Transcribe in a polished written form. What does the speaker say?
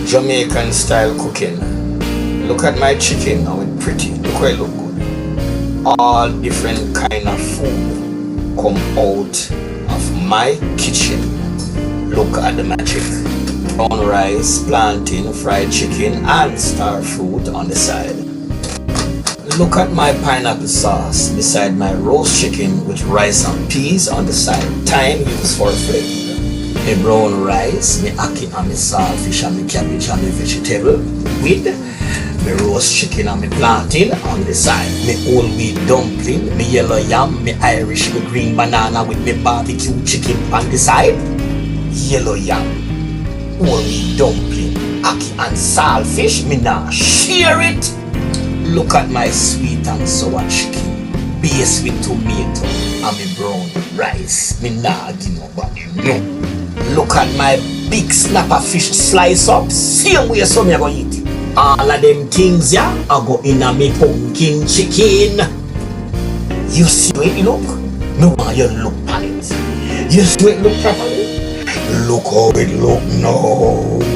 Jamaican style cooking. Look at my chicken, how it pretty. Look how it look good. All different kind of food come out of my kitchen. Look at the magic. Brown rice, plantain, fried chicken, and star fruit on the side. Look at my pineapple sauce beside my roast chicken with rice and peas on the side. Thyme used for flavor. My brown rice, my ackee and my saltfish and my cabbage and my vegetable with my roast chicken and my plantain on the side. My whole wheat dumpling, my yellow yam, my Irish, my green banana with my barbecue chicken on the side. Yellow yam, whole wheat dumpling, ackee and saltfish, me nah share it. Look at my sweet and sour chicken, based with tomato and my brown rice. Me nah give nobody no. Look at my big snapper fish slice up, same way so me I go eat it. All of them things yeah, I go in a me pumpkin chicken. You see how it look? No want you look at it. You see how it look properly? Look how it look now.